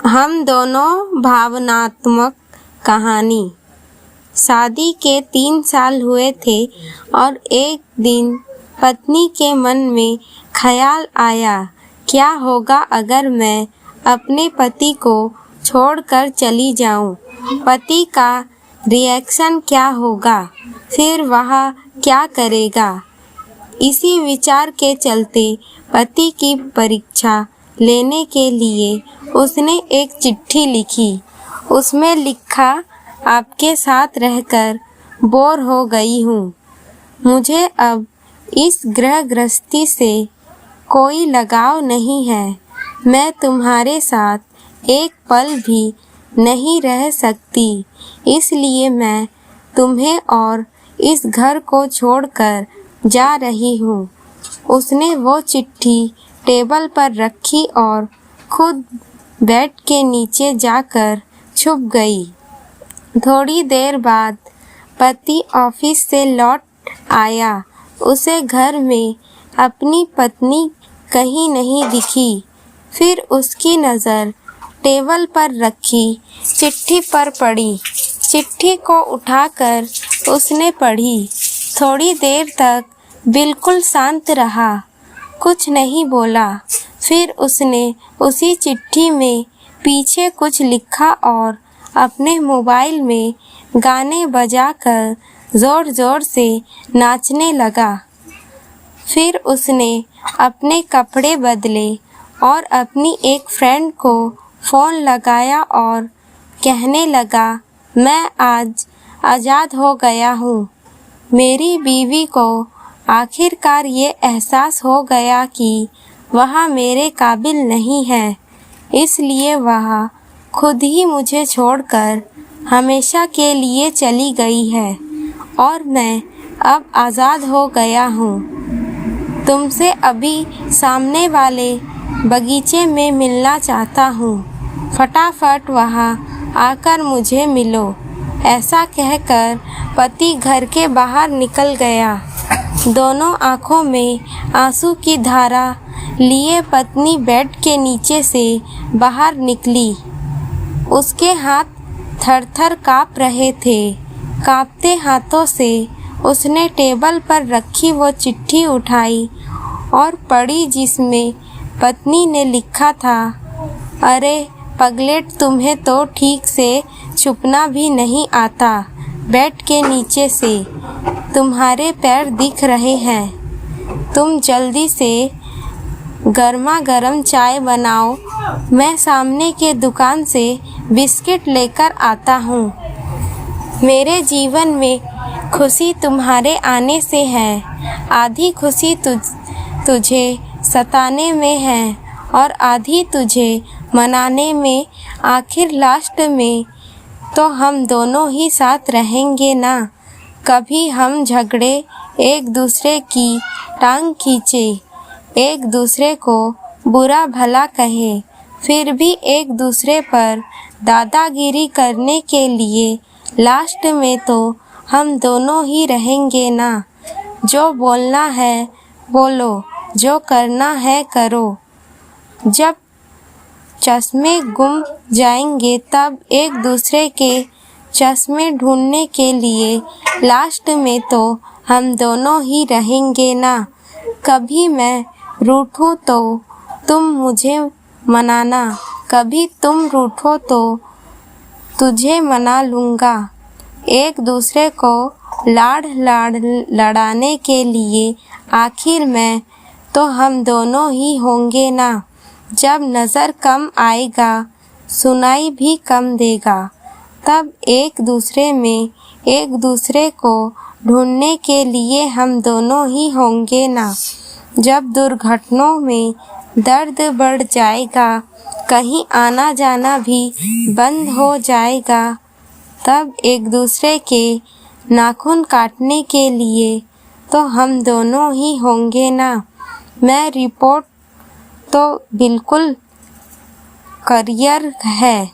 हम दोनों भावनात्मक कहानी। शादी के 3 साल हुए थे और एक दिन पत्नी के मन में ख्याल आया, क्या होगा अगर मैं अपने पति को छोड़कर चली जाऊं? पति का रिएक्शन क्या होगा? फिर वह क्या करेगा? इसी विचार के चलते पति की परीक्षा लेने के लिए उसने एक चिट्ठी लिखी। उसमें लिखा, आपके साथ रहकर बोर हो गई हूँ। मुझे अब इस गृह गृहस्थी से कोई लगाव नहीं है। मैं तुम्हारे साथ एक पल भी नहीं रह सकती, इसलिए मैं तुम्हें और इस घर को छोड़कर जा रही हूँ। उसने वो चिट्ठी टेबल पर रखी और खुद बेड के नीचे जाकर छुप गई। थोड़ी देर बाद पति ऑफिस से लौट आया। उसे घर में अपनी पत्नी कहीं नहीं दिखी। फिर उसकी नज़र टेबल पर रखी चिट्ठी पर पड़ी। चिट्ठी को उठाकर उसने पढ़ी। थोड़ी देर तक बिल्कुल शांत रहा, कुछ नहीं बोला। फिर उसने उसी चिट्ठी में पीछे कुछ लिखा और अपने मोबाइल में गाने बजाकर ज़ोर ज़ोर से नाचने लगा। फिर उसने अपने कपड़े बदले और अपनी एक फ्रेंड को फ़ोन लगाया और कहने लगा, मैं आज आज़ाद हो गया हूँ। मेरी बीवी को आखिरकार ये एहसास हो गया कि वह मेरे काबिल नहीं है, इसलिए वह खुद ही मुझे छोड़कर हमेशा के लिए चली गई है और मैं अब आज़ाद हो गया हूँ। तुमसे अभी सामने वाले बगीचे में मिलना चाहता हूँ। फटाफट वहाँ आकर मुझे मिलो। ऐसा कहकर पति घर के बाहर निकल गया। दोनों आँखों में आंसू की धारा लिए पत्नी बेड के नीचे से बाहर निकली। उसके हाथ थर-थर काँप रहे थे। काँपते हाथों से उसने टेबल पर रखी वो चिट्ठी उठाई और पढ़ी, जिसमें पत्नी ने लिखा था, अरे पगलेट, तुम्हें तो ठीक से छुपना भी नहीं आता। बेड के नीचे से तुम्हारे पैर दिख रहे हैं। तुम जल्दी से गर्मा गर्म चाय बनाओ, मैं सामने के दुकान से बिस्किट लेकर आता हूँ। मेरे जीवन में खुशी तुम्हारे आने से है। आधी खुशी तुझे सताने में है और आधी तुझे मनाने में। आखिर लास्ट में तो हम दोनों ही साथ रहेंगे ना। कभी हम झगड़े, एक दूसरे की टांग खींचे, एक दूसरे को बुरा भला कहे, फिर भी एक दूसरे पर दादागिरी करने के लिए लास्ट में तो हम दोनों ही रहेंगे ना। जो बोलना है बोलो, जो करना है करो। जब चश्मे गुम जाएंगे तब एक दूसरे के चश्मे ढूंढने के लिए लास्ट में तो हम दोनों ही रहेंगे ना। कभी मैं रूठूं तो तुम मुझे मनाना, कभी तुम रूठो तो तुझे मना लूँगा। एक दूसरे को लाड़ लड़ाने के लिए आखिर में तो हम दोनों ही होंगे ना। जब नज़र कम आएगा, सुनाई भी कम देगा, तब एक दूसरे में एक दूसरे को ढूंढने के लिए हम दोनों ही होंगे ना। जब दुर्घटनाओं में दर्द बढ़ जाएगा, कहीं आना जाना भी बंद हो जाएगा, तब एक दूसरे के नाखून काटने के लिए तो हम दोनों ही होंगे ना। मैं रिपोर्ट तो बिल्कुल करियर है,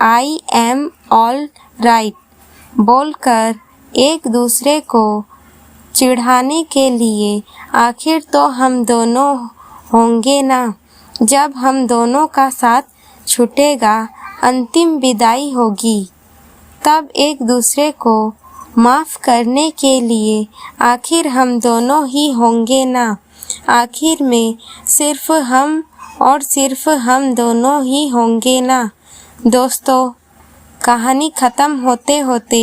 आई एम ऑल राइट बोलकर एक दूसरे को चिढ़ाने के लिए आखिर तो हम दोनों होंगे ना। जब हम दोनों का साथ छूटेगा, अंतिम विदाई होगी। तब एक दूसरे को माफ करने के लिए आखिर हम दोनों ही होंगे ना। आखिर में सिर्फ हम और सिर्फ हम दोनों ही होंगे ना। दोस्तों, कहानी खत्म होते होते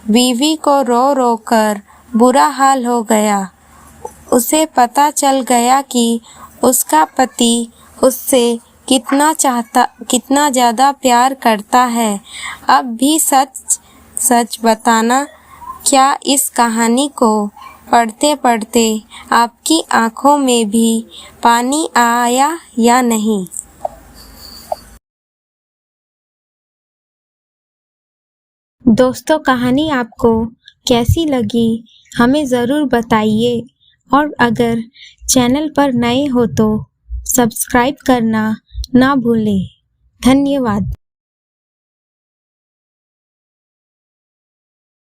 बीवी को रो रो कर बुरा हाल हो गया। उसे पता चल गया कि उसका पति उससे कितना ज़्यादा प्यार करता है। अब भी सच सच बताना, क्या इस कहानी को पढ़ते पढ़ते आपकी आँखों में भी पानी आया या नहीं? दोस्तों, कहानी आपको कैसी लगी हमें ज़रूर बताइए, और अगर चैनल पर नए हो तो सब्सक्राइब करना ना भूलें। धन्यवाद।